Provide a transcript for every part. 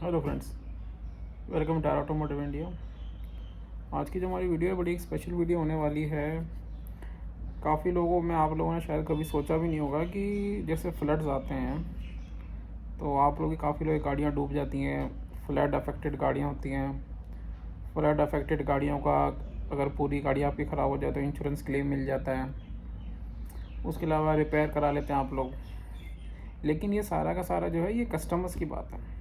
Hello friends, welcome to automotive India. आज की जो हमारी वीडियो है बड़ी एक स्पेशल वीडियो होने वाली है। काफ़ी लोगों में आप लोगों ने शायद कभी सोचा भी नहीं होगा कि जैसे फ्लड्स आते हैं तो आप लोगों की काफ़ी लोग गाड़ियाँ डूब जाती हैं। फ्लड अफेक्टेड गाड़ियाँ होती हैं। फ्लड अफेक्टेड गाड़ियों का अगर पूरी गाड़ी आपकी ख़राब हो जाए तो इंश्योरेंस क्लेम मिल जाता है। उसके अलावा रिपेयर करा लेते हैं आप लोग। लेकिन ये सारा का सारा जो है ये कस्टमर्स की बात है।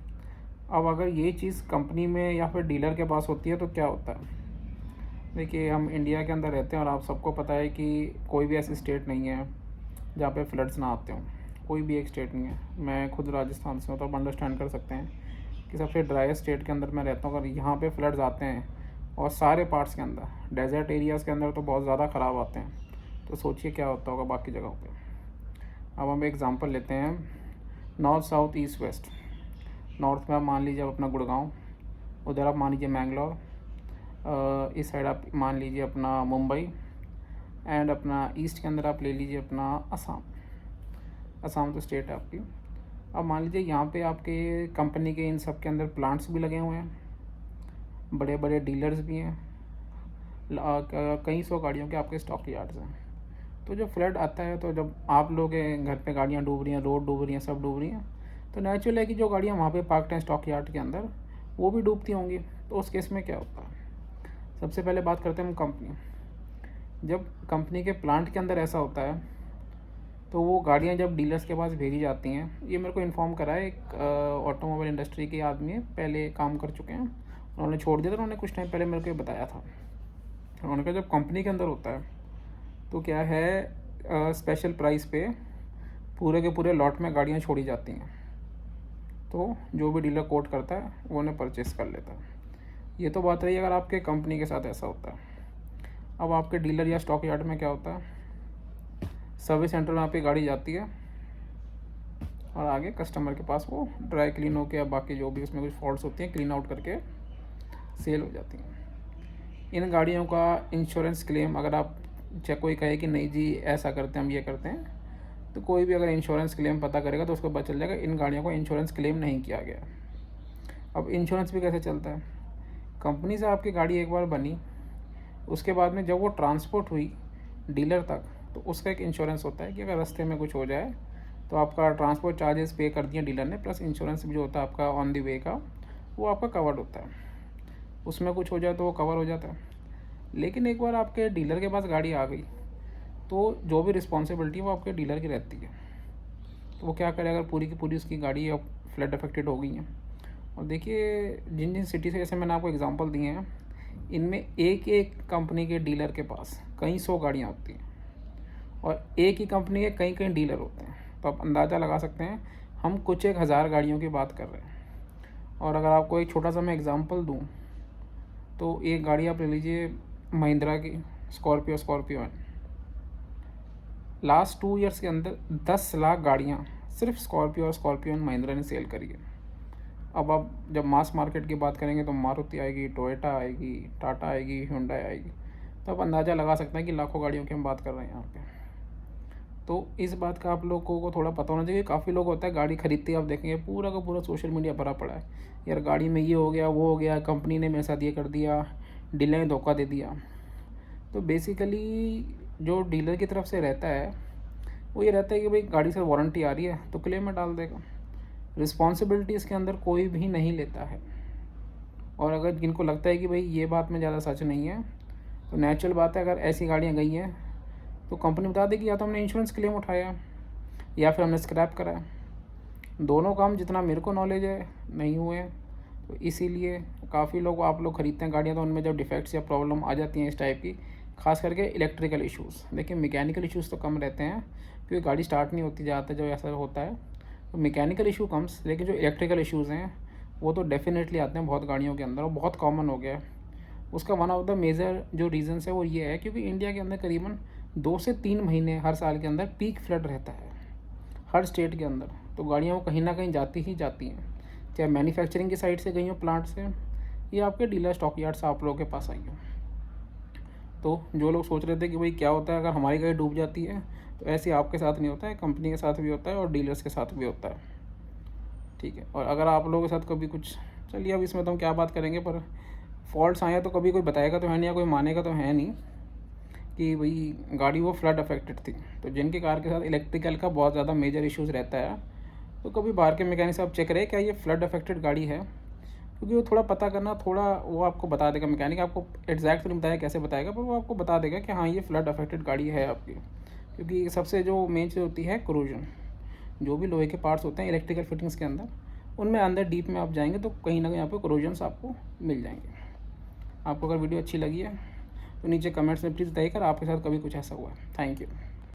अब अगर ये चीज़ कंपनी में या फिर डीलर के पास होती है तो क्या होता है। देखिए, हम इंडिया के अंदर रहते हैं और आप सबको पता है कि कोई भी ऐसी स्टेट नहीं है जहाँ पे फ्लड्स ना आते हों। कोई भी एक स्टेट नहीं है। मैं खुद राजस्थान से हूँ तो आप अंडरस्टैंड कर सकते हैं कि सबसे ड्राइस्ट स्टेट के अंदर मैं रहता हूँ। अगर यहाँ पे फ्लड्स आते हैं और सारे पार्ट्स के अंदर, डेजर्ट एरियाज़ के अंदर तो बहुत ज़्यादा ख़राब आते हैं, तो सोचिए क्या होता होगा बाकी जगहों पर। अब हम एग्ज़ाम्पल लेते हैं north south east west. North में आप मान लीजिए अपना गुड़गांव, उधर आप मान लीजिए मैंगलोर, इस साइड आप मान लीजिए अपना मुंबई, एंड अपना ईस्ट के अंदर आप ले लीजिए अपना असम। असम तो स्टेट है आपकी। अब मान लीजिए यहाँ पे आपके कंपनी के इन सब के अंदर प्लांट्स भी लगे हुए हैं, बड़े बड़े डीलर्स भी हैं, कई सौ गाड़ियों के आपके स्टॉक यार्ड्स हैं। तो जब फ्लड आता है, तो जब आप लोग के घर पे गाड़ियाँ डूब रही हैं, रोड डूब रही हैं, सब डूब रही हैं, तो नेचुरल है कि जो गाड़ियाँ वहाँ पे पार्कड हैं स्टॉक यार्ड के अंदर वो भी डूबती होंगी। तो उस केस में क्या होता है, सबसे पहले बात करते हैं हम कंपनी। जब कंपनी के प्लांट के अंदर ऐसा होता है तो वो गाड़ियाँ जब डीलर्स के पास भेजी जाती हैं, ये मेरे को इन्फॉर्म करा है एक ऑटोमोबाइल इंडस्ट्री के आदमी है, पहले काम कर चुके हैं, उन्होंने छोड़ दिया था, उन्होंने कुछ टाइम पहले मेरे को बताया था। उन्होंने कहा जब कंपनी के अंदर होता है तो क्या है, स्पेशल प्राइस पे पूरे के पूरे लॉट में गाड़ियाँ छोड़ी जाती हैं। तो जो भी डीलर कोट करता है वो उन्हें परचेस कर लेता है। ये तो बात रही अगर आपके कंपनी के साथ ऐसा होता है। अब आपके डीलर या स्टॉक यार्ड में क्या होता है, सर्विस सेंटर में आपकी गाड़ी जाती है और आगे कस्टमर के पास वो ड्राई क्लीन होकर या बाकी जो भी उसमें कुछ फॉल्ट्स होती हैं क्लीन आउट करके सेल हो जाती हैं। इन गाड़ियों का इंश्योरेंस क्लेम, अगर आप चाहे कोई कहे कि नहीं जी ऐसा करते हैं हम ये करते हैं, तो कोई भी अगर इंश्योरेंस क्लेम पता करेगा तो उसको पता चल जाएगा इन गाड़ियों को इंश्योरेंस क्लेम नहीं किया गया। अब इंश्योरेंस भी कैसे चलता है, कंपनी से आपकी गाड़ी एक बार बनी, उसके बाद में जब वो ट्रांसपोर्ट हुई डीलर तक, तो उसका एक इंश्योरेंस होता है कि अगर रास्ते में कुछ हो जाए तो आपका ट्रांसपोर्ट चार्जेस पे कर दिए डीलर ने, प्लस इंश्योरेंस भी जो होता है आपका ऑन द वे का, वो आपका कवर्ड होता है। उसमें कुछ हो जाए तो वो कवर हो जाता है। लेकिन एक बार आपके डीलर के पास गाड़ी आ गई तो जो भी रिस्पॉन्सिबिलिटी है वो आपके डीलर की रहती है। तो वो क्या करे अगर पूरी की पूरी उसकी गाड़ी अब फ्लड अफेक्टेड हो गई है। और देखिए, जिन जिन सिटी से जैसे मैंने आपको एग्जांपल दिए हैं, इनमें एक एक कंपनी के डीलर के पास कई सौ गाड़ियाँ होती हैं और एक ही कंपनी के कई कई डीलर होते हैं। तो आप अंदाज़ा लगा सकते हैं हम कुछ एक हज़ार गाड़ियों की बात कर रहे हैं। और अगर आपको एक छोटा सा मैं एग्ज़ाम्पल दूँ तो एक गाड़ी आप ले लीजिए महिंद्रा की स्कॉर्पियो है। लास्ट 2 ईयर्स के अंदर 10 लाख गाड़ियाँ सिर्फ स्कॉर्पियो और स्कॉर्पियो महिंद्रा ने सेल करी है। अब आप जब मास मार्केट की बात करेंगे तो मारुति आएगी, टोयोटा आएगी, टाटा आएगी, हुंडई आएगी। तो आप अंदाज़ा लगा सकते हैं कि लाखों गाड़ियों की हम बात कर रहे हैं यहाँ पे। तो इस बात का आप लोगों को थोड़ा पता होना चाहिए। काफ़ी लोग होता है गाड़ी खरीदते ही आप देखेंगे पूरा का पूरा सोशल मीडिया भरा पड़ा है, यार गाड़ी में ये हो गया, वो हो गया, कंपनी ने मेरे साथ ये कर दिया, डीलर ने धोखा दे दिया। तो बेसिकली जो डीलर की तरफ से रहता है वो ये रहता है कि भाई गाड़ी से वारंटी आ रही है तो क्लेम में डाल देगा। रिस्पॉन्सिबिलिटी इसके अंदर कोई भी नहीं लेता है। और अगर जिनको लगता है कि भाई ये बात में ज़्यादा सच नहीं है, तो नेचुरल बात है अगर ऐसी गाड़ियाँ गई हैं तो कंपनी बता देगी या तो हमने इंश्योरेंस क्लेम उठाया या फिर हमने स्क्रैप कराया। दोनों काम जितना मेरे को नॉलेज है नहीं हुए हैं। तो इसीलिए काफ़ी लोग आप लोग ख़रीदते हैं गाड़ियाँ तो उनमें जब डिफेक्ट्स या प्रॉब्लम आ जाती हैं इस टाइप की, खास करके इलेक्ट्रिकल इश्यूज़। देखिए, मैकेनिकल इश्यूज़ तो कम रहते हैं क्योंकि गाड़ी स्टार्ट नहीं होती ज़्यादातर जब ऐसा होता है, तो मैकेनिकल इशू कम्स। लेकिन जो इलेक्ट्रिकल इश्यूज़ हैं वो तो डेफिनेटली आते हैं बहुत गाड़ियों के अंदर और बहुत कॉमन हो गया है। उसका वन ऑफ द मेजर जो रीज़न्स है वो ये है क्योंकि इंडिया के अंदर करीबन 2 से 3 महीने हर साल के अंदर पीक फ्लड रहता है हर स्टेट के अंदर। तो गाड़ियाँ वो कहीं ना कहीं जाती ही जाती हैं, चाहे मैन्युफैक्चरिंग की साइड से गई हो प्लांट से या आपके डीलर स्टॉक यार्ड से आप लोगों के पास आई हो। तो जो लोग सोच रहे थे कि भाई क्या होता है अगर हमारी गाड़ी डूब जाती है, तो ऐसे आपके साथ नहीं होता है, कंपनी के साथ भी होता है और डीलर्स के साथ भी होता है। ठीक है। और अगर आप लोगों के साथ कभी कुछ, चलिए अब इसमें तो हम क्या बात करेंगे, पर फॉल्ट्स आए तो कभी कोई बताएगा तो है नहीं या कोई मानेगा तो है नहीं कि भाई गाड़ी वो फ्लड अफेक्टेड थी। तो जिनकी कार के साथ इलेक्ट्रिकल का बहुत ज़्यादा मेजर इश्यूज़ रहता है, तो कभी बाहर के मैकेनिक साहब चेक रहे क्या ये फ्लड अफेक्टेड गाड़ी है, क्योंकि वो थोड़ा पता करना, थोड़ा वो आपको बता देगा मैकेनिक, आपको एग्जैक्ट नहीं बताया कैसे बताएगा, पर वो आपको बता देगा कि हाँ ये फ्लड अफेक्टेड गाड़ी है आपकी। क्योंकि सबसे जो मेन चीज़ होती है कोरोजन, जो भी लोहे के पार्ट्स होते हैं इलेक्ट्रिकल फिटिंग्स के अंदर, उनमें अंदर डीप में आप जाएंगे तो कहीं ना कहीं यहाँ पे कोरोजन्स आपको मिल जाएंगे। आपको अगर वीडियो अच्छी लगी है तो नीचे कमेंट्स में प्लीज़ बताइएगा आपके साथ कभी कुछ ऐसा हुआ है। Thank you.